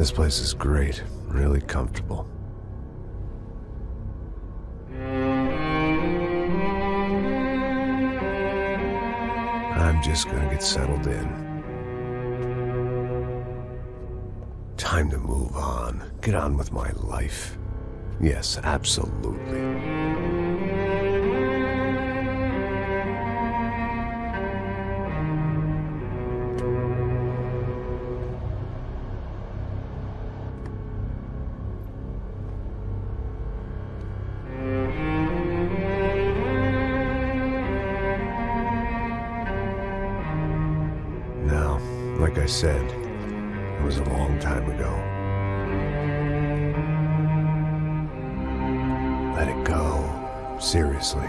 This place is great, really comfortable. I'm just gonna get settled in. Time to move on. Get on with my life. Yes, absolutely. Now, like I said, it was a long time ago. Let it go. Seriously.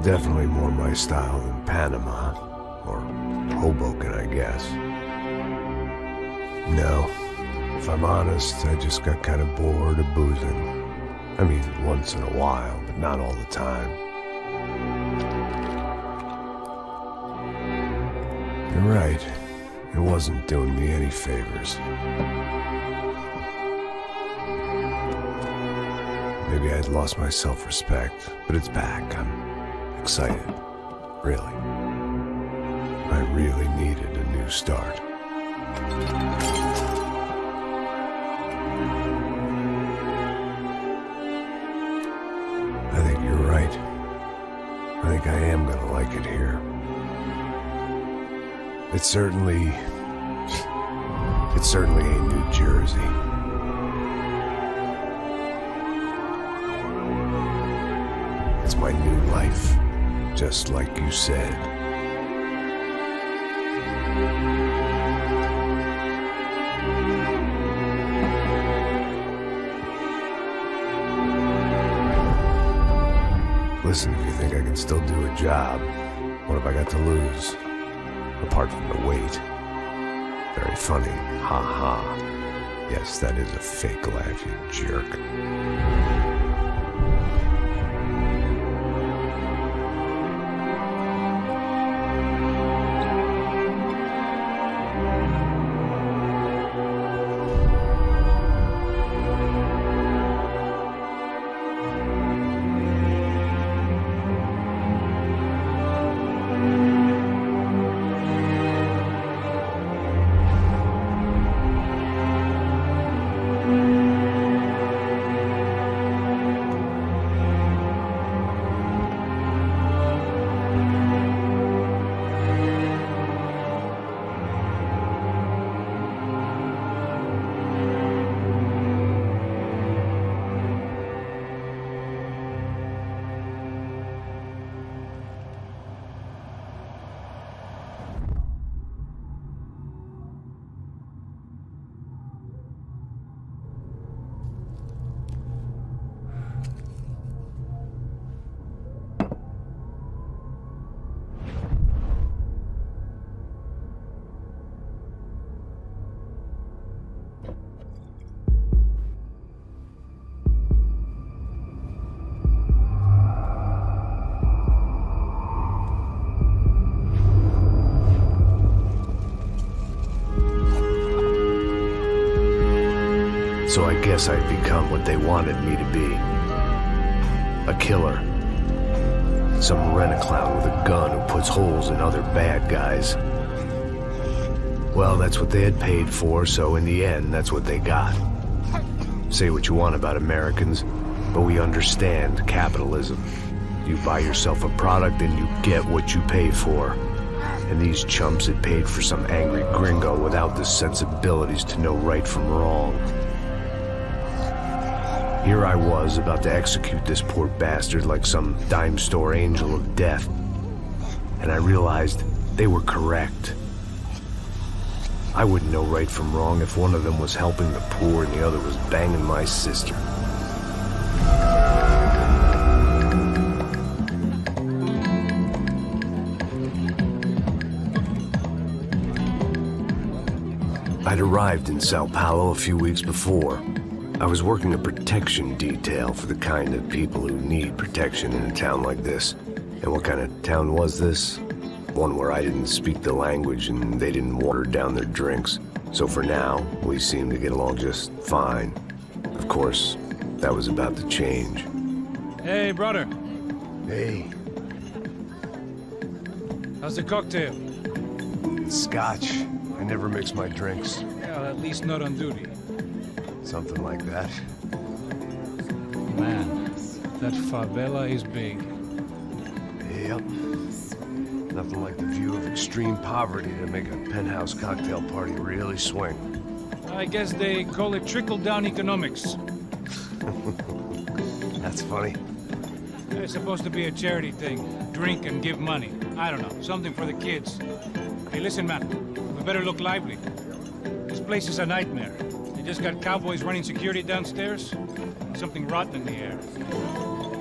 Definitely more my style than Panama, or Hoboken, I guess. No, if I'm honest, I just got kind of bored of boozing. I mean, once in a while, but not all the time. You're right, it wasn't doing me any favors. Maybe I'd lost my self-respect, but it's back. I'm excited, really. I really needed a new start. I think you're right. I think I am gonna like it here. It's certainly ain't New Jersey. It's my new life. Just like you said. Listen, if you think I can still do a job, what have I got to lose? Apart from the weight. Very funny. Ha ha. Yes, that is a fake laugh, you jerk. So I guess I'd become what they wanted me to be. A killer. Some rent-a-clown with a gun who puts holes in other bad guys. Well, that's what they had paid for, so in the end, that's what they got. Say what you want about Americans, but we understand capitalism. You buy yourself a product and you get what you pay for. And these chumps had paid for some angry gringo without the sensibilities to know right from wrong. Here I was, about to execute this poor bastard like some dime store angel of death. And I realized they were correct. I wouldn't know right from wrong if one of them was helping the poor and the other was banging my sister. I'd arrived in Sao Paulo a few weeks before. I was working a protection detail for the kind of people who need protection in a town like this. And what kind of town was this? One where I didn't speak the language and they didn't water down their drinks. So for now, we seemed to get along just fine. Of course, that was about to change. Hey, brother. Hey. How's the cocktail? Scotch. I never mix my drinks. Well, at least not on duty. Something like that. Man, that favela is big. Yep. Nothing like the view of extreme poverty to make a penthouse cocktail party really swing. I guess they call it trickle-down economics. That's funny. It's supposed to be a charity thing. Drink and give money. I don't know, something for the kids. Hey, listen, man. We better look lively. This place is a nightmare. They just got cowboys running security downstairs. Something rotten in the air.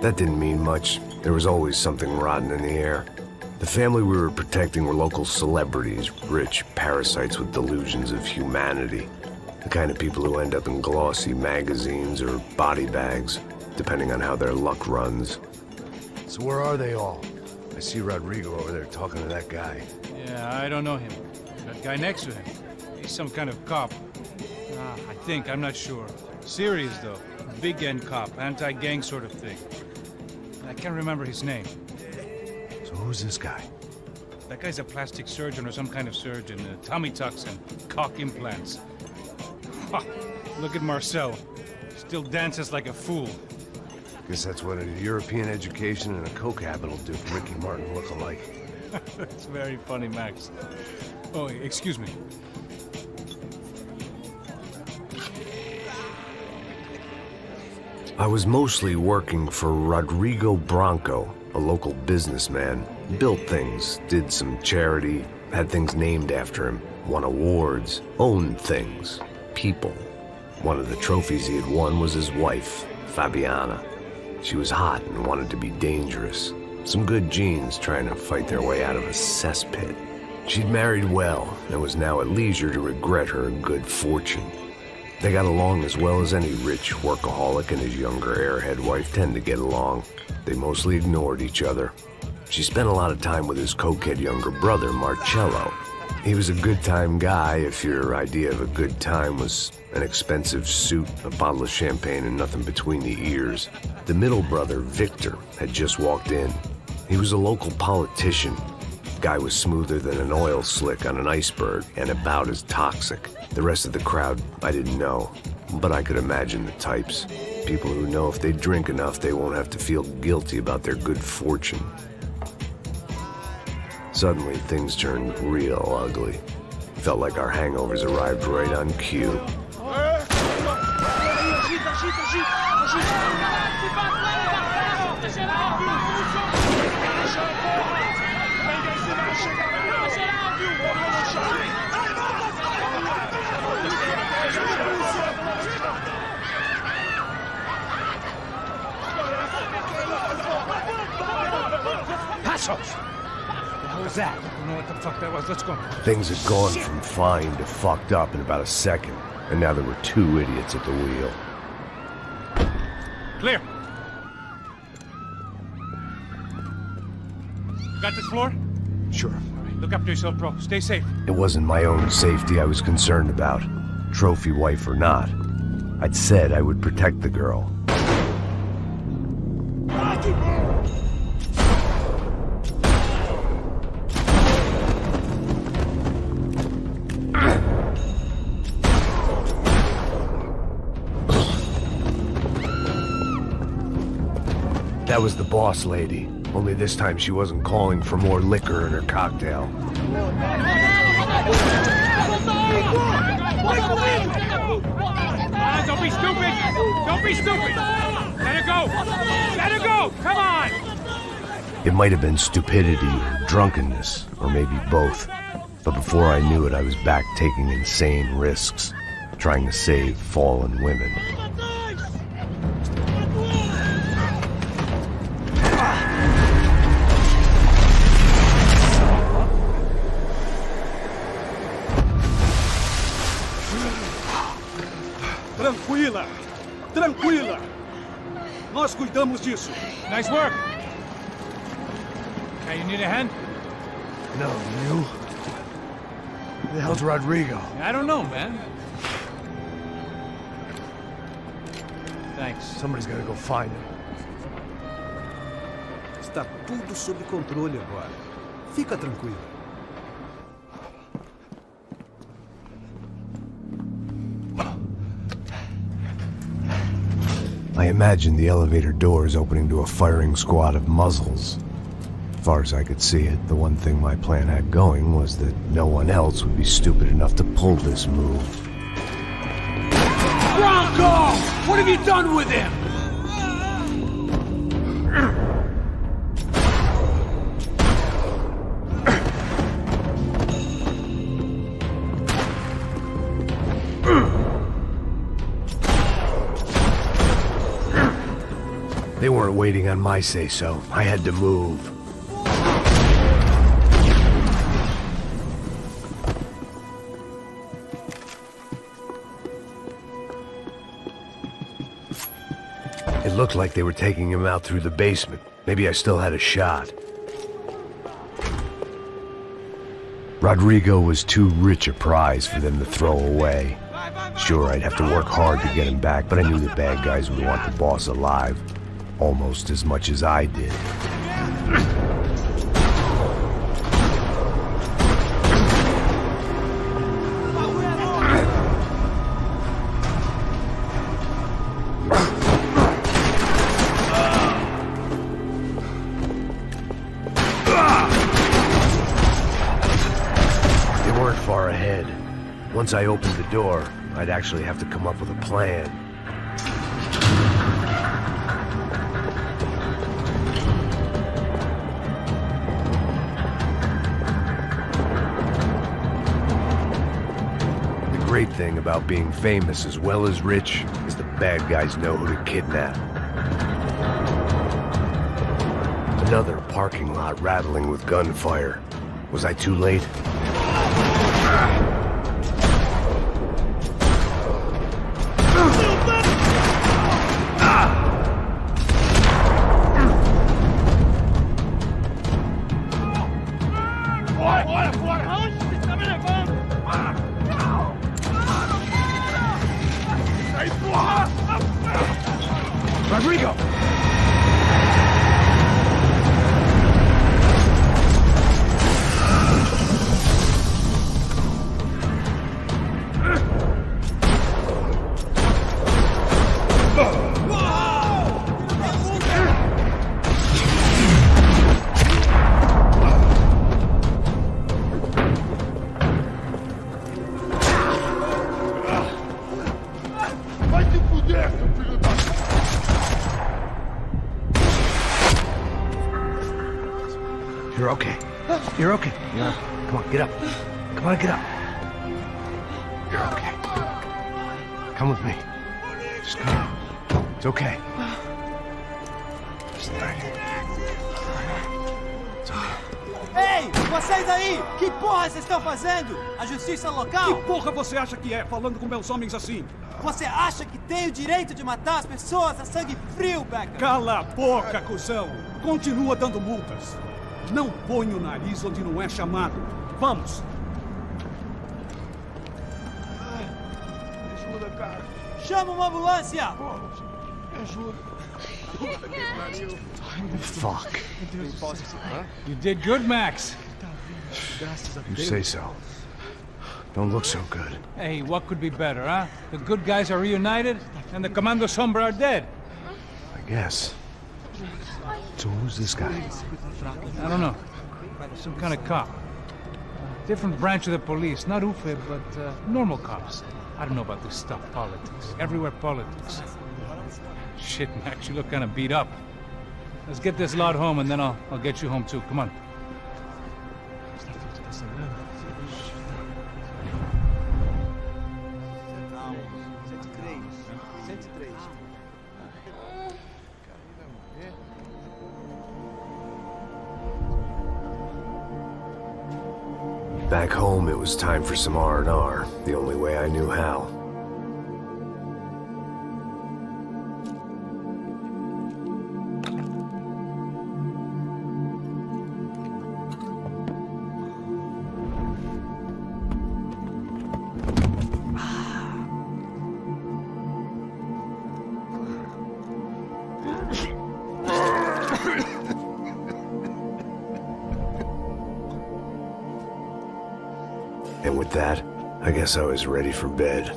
That didn't mean much. There was always something rotten in the air. The family we were protecting were local celebrities, rich parasites with delusions of humanity. The kind of people who end up in glossy magazines or body bags, depending on how their luck runs. So where are they all? I see Rodrigo over there talking to that guy. Yeah, I don't know him. That guy next to him. He's some kind of cop. I think, I'm not sure. Serious, though. Big-end cop, anti-gang sort of thing. I can't remember his name. So who's this guy? That guy's a plastic surgeon or some kind of surgeon. Tummy tucks and cock implants. Look at Marcel. Still dances like a fool. Guess that's what a European education and a coke habit will do to Ricky Martin look alike. That's very funny, Max. Oh, excuse me. I was mostly working for Rodrigo Branco, a local businessman. Built things, did some charity, had things named after him, won awards, owned things, people. One of the trophies he had won was his wife, Fabiana. She was hot and wanted to be dangerous. Some good genes trying to fight their way out of a cesspit. She'd married well and was now at leisure to regret her good fortune. They got along as well as any rich workaholic and his younger airhead wife tend to get along. They mostly ignored each other. She spent a lot of time with his cokehead younger brother, Marcello. He was a good-time guy if your idea of a good time was an expensive suit, a bottle of champagne, and nothing between the ears. The middle brother, Victor, had just walked in. He was a local politician. Guy was smoother than an oil slick on an iceberg and about as toxic. The rest of the crowd, I didn't know, but I could imagine the types. People who know if they drink enough, they won't have to feel guilty about their good fortune. Suddenly, things turned real ugly. Felt like our hangovers arrived right on cue. Passos! What was that? I don't know what the fuck that was. Let's go. Things had gone from fine to fucked up in about a second, and now there were two idiots at the wheel. Clear. Got this floor? Sure. All right, look after yourself, bro. Stay safe. It wasn't my own safety I was concerned about, trophy wife or not. I'd said I would protect the girl. That was the boss lady. Only this time she wasn't calling for more liquor in her cocktail. Don't be stupid! Don't be stupid! Let her go! Let her go! Come on! It might have been stupidity or drunkenness, or maybe both. But before I knew it, I was back taking insane risks, trying to save fallen women. Nós cuidamos disso. Nice work. Hey, you need a hand? No, you? Who the hell's Rodrigo? I don't know, man. Thanks. Somebody's gotta go find him. Está tudo sob controle agora. Fica tranquilo. I imagined the elevator doors opening to a firing squad of muzzles. As far as I could see it, the one thing my plan had going was that no one else would be stupid enough to pull this move. Bronco! What have you done with him? They weren't waiting on my say-so. I had to move. It looked like they were taking him out through the basement. Maybe I still had a shot. Rodrigo was too rich a prize for them to throw away. Sure, I'd have to work hard to get him back, but I knew the bad guys would want the boss alive. Almost as much as I did. They weren't far ahead. Once I opened the door, I'd actually have to come up with a plan. The great thing about being famous as well as rich is the bad guys know who to kidnap. Another parking lot rattling with gunfire. Was I too late? Rodrigo! You're okay. You're okay. Come on, get up. Come on, get up. You're okay. Come with me. Just come on. It's okay. Just right. It's okay. Ei, vocês aí! Que porra vocês estão fazendo? A justiça local? Que porra você acha que é, falando com meus homens assim? Você acha que tem o direito de matar as pessoas a sangue frio, Becker? Cala a boca, cuzão! Continua dando multas. Não põe o nariz onde não é chamado. Vamos! Ajuda, cara. Chama uma ambulância! Me ajuda. Fuck. You did good, Max. You say so. Don't look so good. Hey, what could be better, huh? The good guys are reunited, and the Commando Sombra are dead. I guess. So who's this guy? I don't know. Some kind of cop. Different branch of the police. Not UFE, but normal cops. I don't know about this stuff, politics. Everywhere politics. Shit, Max, you look kind of beat up. Let's get this lot home, and then I'll get you home, too. Come on. Back home, it was time for some R&R, the only way I knew how. And with that, I guess I was ready for bed.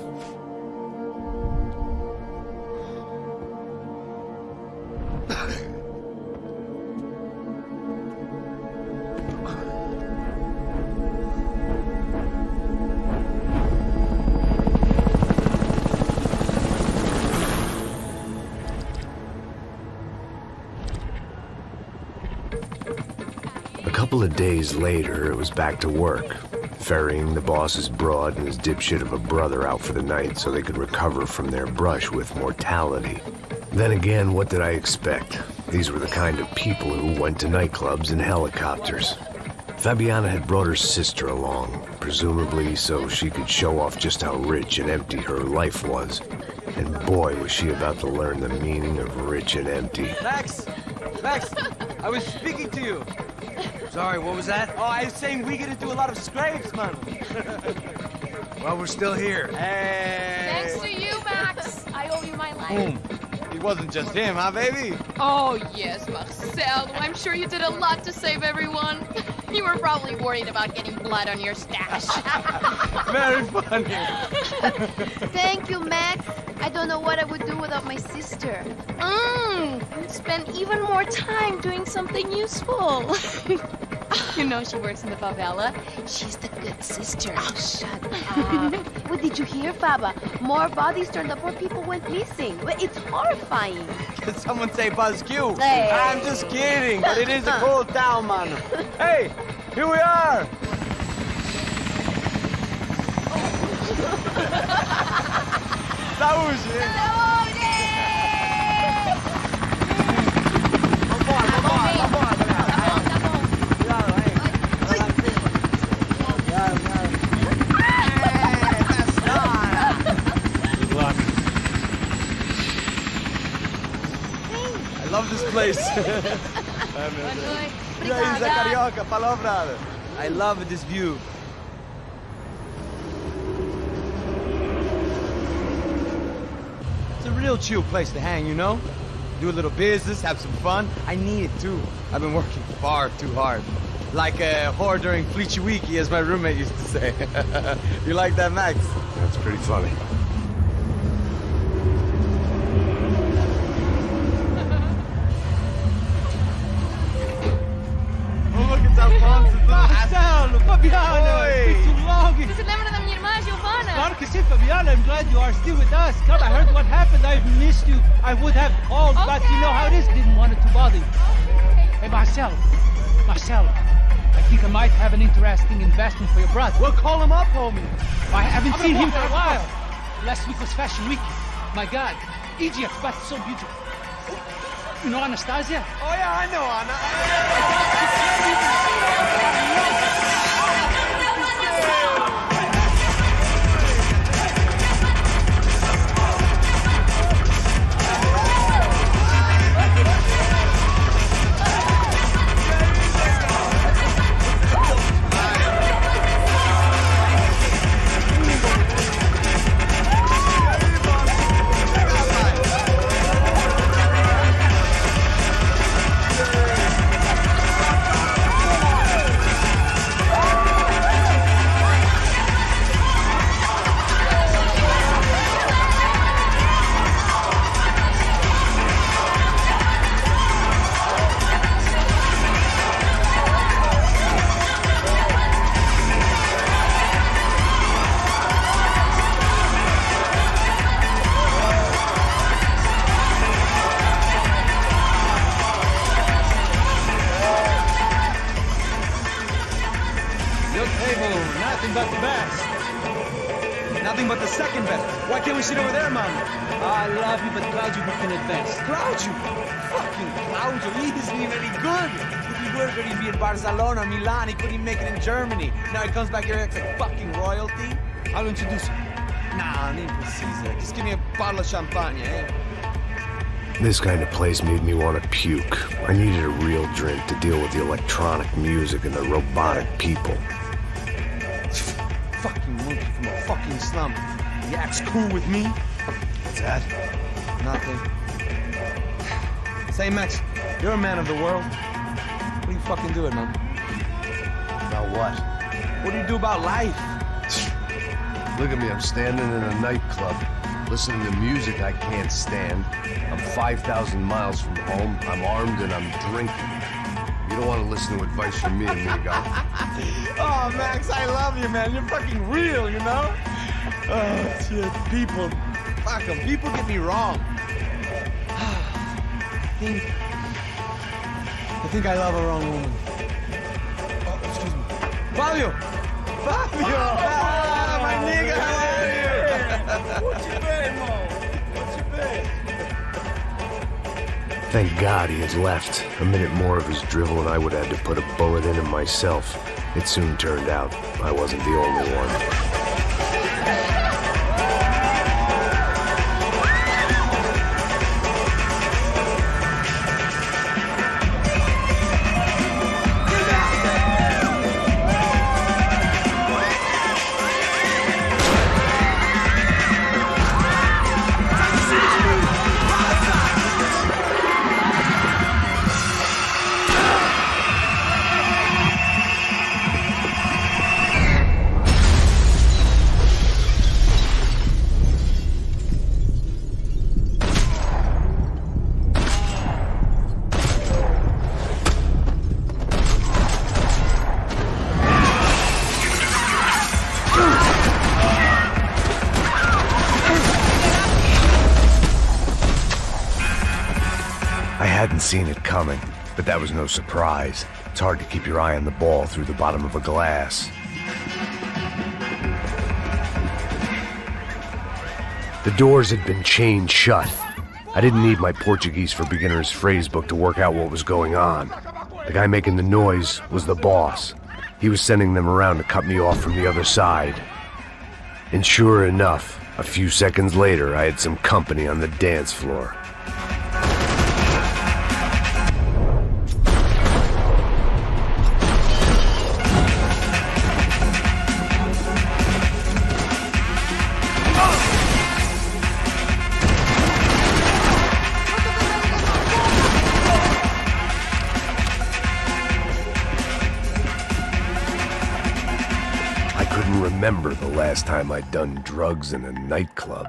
A couple of days later, it was back to work, ferrying the boss's broad and his dipshit of a brother out for the night so they could recover from their brush with mortality. Then again, what did I expect? These were the kind of people who went to nightclubs in helicopters. Fabiana had brought her sister along, presumably so she could show off just how rich and empty her life was. And boy, was she about to learn the meaning of rich and empty. Max! Max! I was speaking to you. Sorry, what was that? Oh, I was saying we get into a lot of scrapes, man. Well, we're still here. Hey! Thanks to you, Max. I owe you my life. It wasn't just him, huh, baby? Oh, yes, Marcel. I'm sure you did a lot to save everyone. You were probably worried about getting blood on your stash. Very funny. Thank you, Max. I don't know what I would do without my sister. Spend even more time doing something useful. You know she works in the favela. She's the good sister. Oh, shut up. What did you hear, Faba? More bodies turned up where people went missing. It's horrifying. Did someone say Buzz Q? Hey. I'm just kidding, but it is a cool town, man. Hey, here we are. Saúde! I love this place. Carioca, palavra. I love this view. It's a real chill place to hang, you know? Do a little business, have some fun. I need it too. I've been working far too hard. Like a whore during Fleechy Weeky, as my roommate used to say. You like that, Max? That's pretty funny. Marcelo, Fabiana, it's been too long. Você lembra da minha irmã, Giovanna? Claro que sim, Fabiana. I'm glad you are still with us. Come, I heard what happened. I've missed you. I would have called, but you know how it is. Didn't want it to bother you. Hey, Marcelo, I think I might have an interesting investment for your brother. Well, call him up, homie. I haven't seen him for a while. Last week was Fashion Week. My God, Egypt, but so beautiful. You know Anastasia? Oh, yeah, I know Anna. But the best. Nothing but the second best. Why can't we sit over there, man? I love you, but Claudio booked in advance. Claudio? Fucking Claudio, he isn't even any good. If he were good, he'd be in Barcelona, Milan, he couldn't make it in Germany. Now he comes back here and acts like fucking royalty. I'll introduce you. Nah, nem precisa. Just give me a bottle of champagne, eh? This kind of place made me want to puke. I needed a real drink to deal with the electronic music and the robotic people. Fucking monkey from a fucking slum. He acts cool with me. What's that? Nothing. Say, Max, you're a man of the world. What do you fucking do it, man? About what? What do you do about life? Look at me, I'm standing in a nightclub, listening to music I can't stand. I'm 5,000 miles from home, I'm armed and I'm drinking. You don't want to listen to advice from me, amigo. Oh, Max, I love you, man. You're fucking real, you know? Oh, shit. People, fuck them. People get me wrong. I think I love a wrong woman. Oh, excuse me. Fabio! Fabio! Ah, my nigga, how are you? What you been, Mo? What you been? Thank God he had left. A minute more of his drivel and I would have had to put a bullet in him myself. It soon turned out I wasn't the only one. I hadn't seen it coming, but that was no surprise. It's hard to keep your eye on the ball through the bottom of a glass. The doors had been chained shut. I didn't need my Portuguese for Beginners phrase book to work out what was going on. The guy making the noise was the boss. He was sending them around to cut me off from the other side. And sure enough, a few seconds later, I had some company on the dance floor. I couldn't remember the last time I'd done drugs in a nightclub.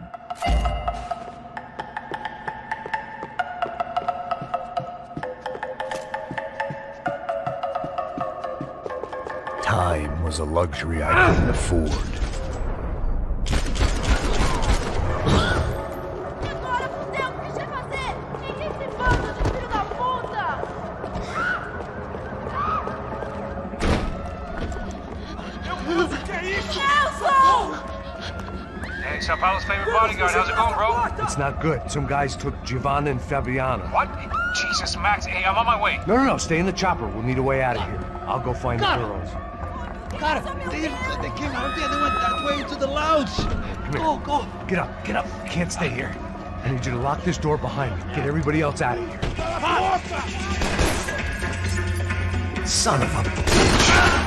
Time was a luxury I couldn't afford. Agora fudeu, o que você vai fazer? Ninguém se bota, seu filho da puta! Hey, Sao Paulo's favorite bodyguard. How's it going, bro? It's not good. Some guys took Giovanna and Fabiana. What? Jesus, Max. Hey, I'm on my way. No, stay in the chopper. We'll need a way out of here. I'll go find the girls. Got it. They came out there. They went that way into the lounge. Come here. Go. Get up. You can't stay here. I need you to lock this door behind me. Get everybody else out of here. Son of a bitch.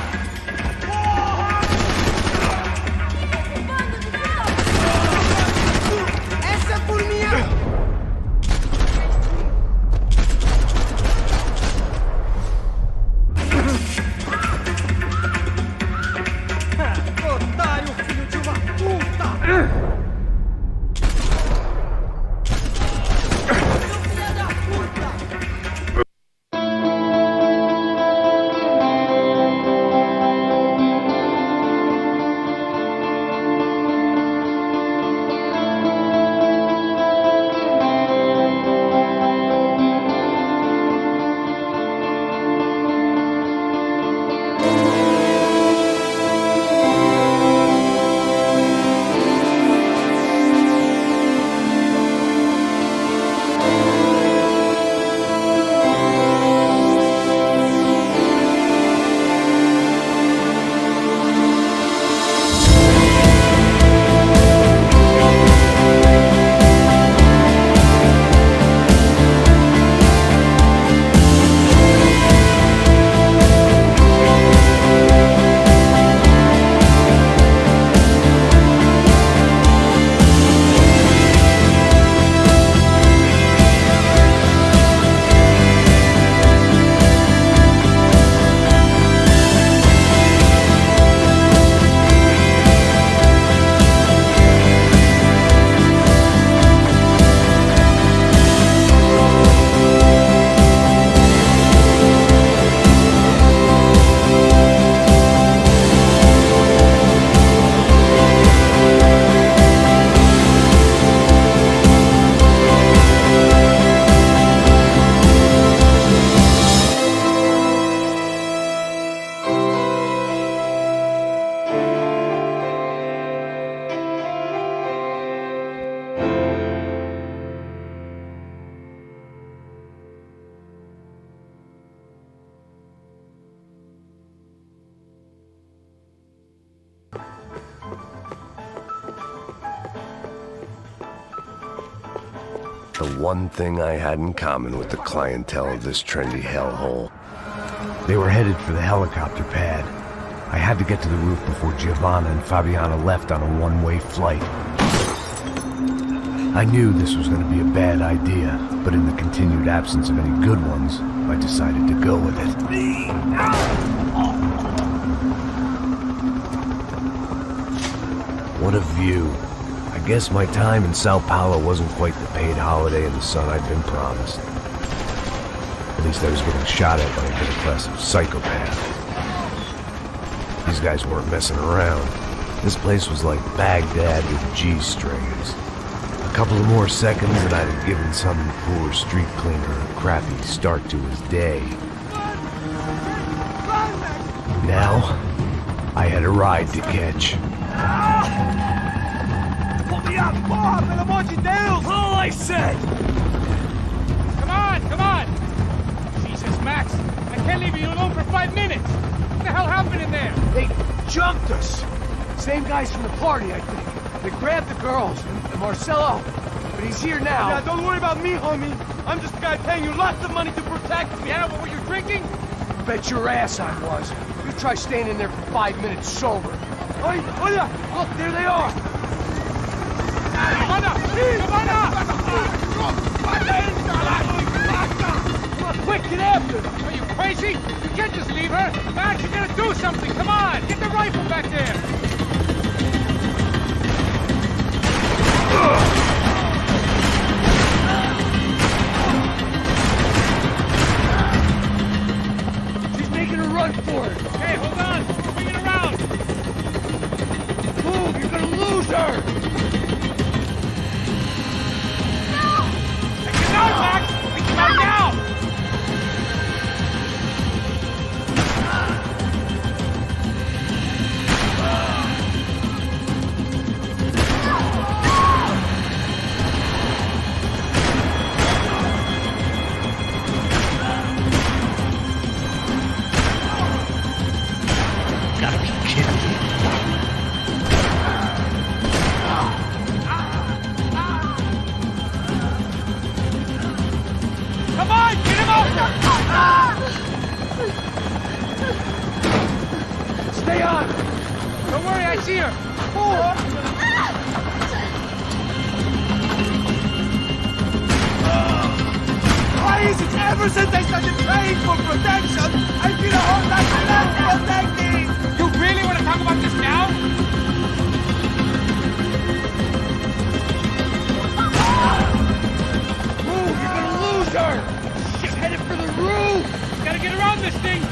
Otário, filho de uma puta! Filho da puta! the one thing I had in common with the clientele of this trendy hellhole. They were headed for the helicopter pad. I had to get to the roof before Giovanna and Fabiana left on a one-way flight. I knew this was going to be a bad idea, but in the continued absence of any good ones, I decided to go with it. What a view. I guess my time in Sao Paulo wasn't quite the paid holiday in the sun I'd been promised. At least I was getting shot at by a middle-class psychopath. These guys weren't messing around. This place was like Baghdad with G-strings. A couple of more seconds and I'd have given some poor street cleaner a crappy start to his day. Now, I had a ride to catch. Pull me up, Bob, and I want you down! All I said! Come on, come on! Jesus, Max, I can't leave you alone for 5 minutes! What the hell happened in there? They jumped us! Same guys from the party, I think. They grabbed the girls, and Marcelo, but he's here now. Yeah, don't worry about me, homie. I'm just the guy paying you lots of money to protect me. Yeah, what were you drinking? Bet your ass I was. You try staying in there for 5 minutes sober. Oi, hola! Look, there they are! Giovanna! Come on, quick, get after them! Are you crazy? You can't just leave her! Max, you gotta do something! Come on! Get the rifle back there! She's making a run for it! Hey, hold on! Bring it around! Move, you're gonna lose her! Take it out, Max! Take it out now! Come on, get him over! Stay on! Don't worry, I see her. Why is it ever since I started paying for protection, I feel a whole lot less protected? You really want to talk about this now? Move, you're gonna lose her! She's headed for the roof! Gotta get around this thing.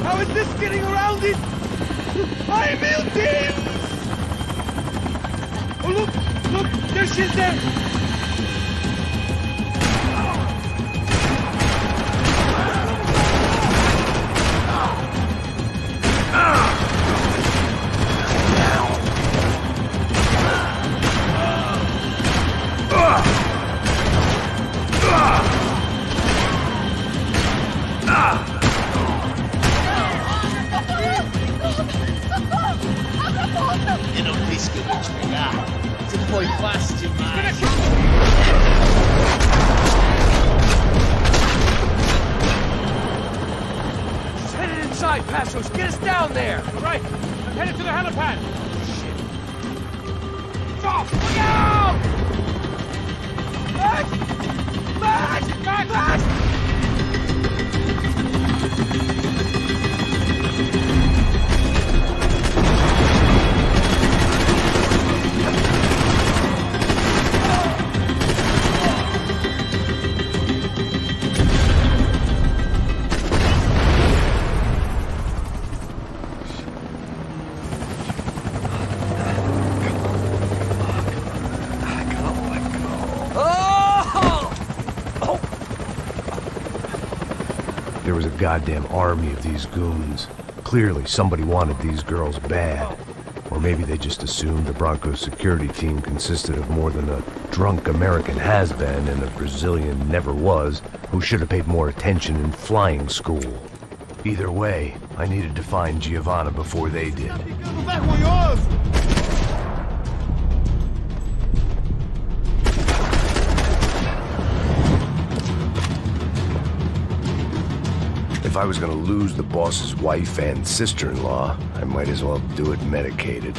How is this getting around it? I'm melting! Oh, look, there she is there! E non rischio di spiegare. Se poi passi mai. She's headed inside, Passos! Get us down there! Right, I'm headed to the helipad. Stop! Look out! Max! There was a goddamn army of these goons. Clearly, somebody wanted these girls bad. Or maybe they just assumed the Broncos security team consisted of more than a drunk American has-been and a Brazilian never-was who should have paid more attention in flying school. Either way, I needed to find Giovanna before they did. If I was gonna lose the boss's wife and sister-in-law, I might as well do it medicated.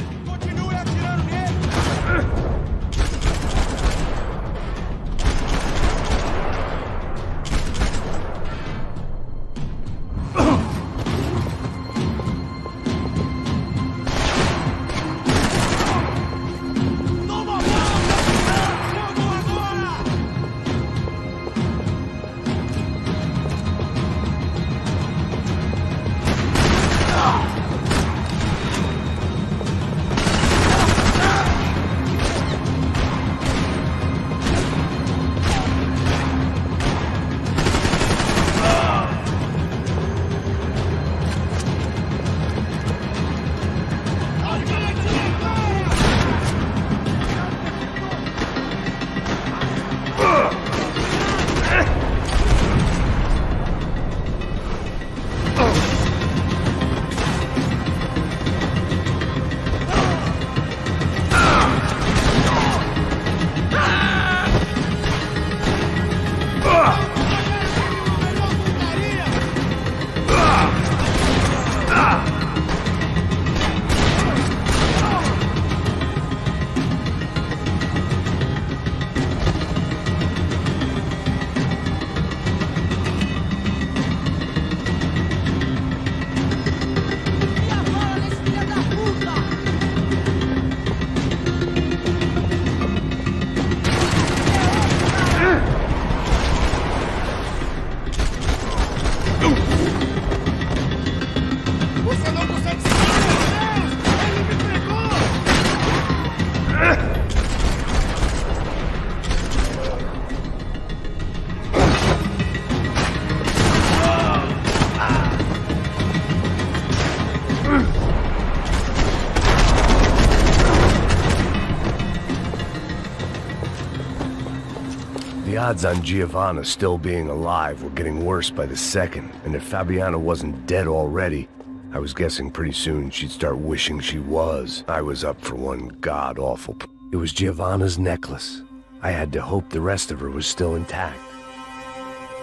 The odds on Giovanna still being alive were getting worse by the second, and if Fabiana wasn't dead already, I was guessing pretty soon she'd start wishing she was. I was up for one god-awful... It was Giovanna's necklace. I had to hope the rest of her was still intact.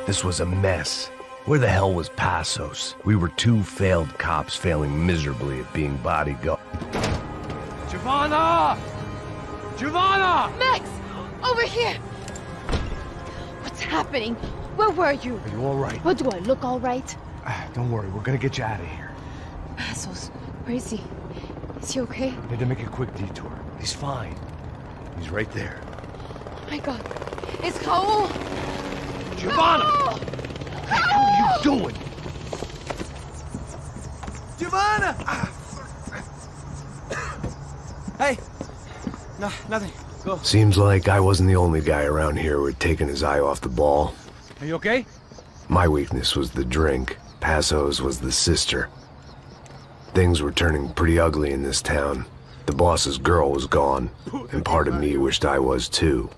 This was a mess. Where the hell was Passos? We were two failed cops failing miserably at being bodyguard. Giovanna! Giovanna! Max! Over here! What's happening? Where were you? Are you all right? What, do I look all right? Don't worry, we're gonna get you out of here. Passos, where is he? Is he okay? Need to make a quick detour. He's fine. He's right there. Oh my God. It's Raul! Giovanna! Raul! What the hell are you doing? Giovanna! Hey! No, nothing. Go. Seems like I wasn't the only guy around here who had taken his eye off the ball. Are you okay? My weakness was the drink. Passos was the sister. Things were turning pretty ugly in this town. The boss's girl was gone, and part of me wished I was too.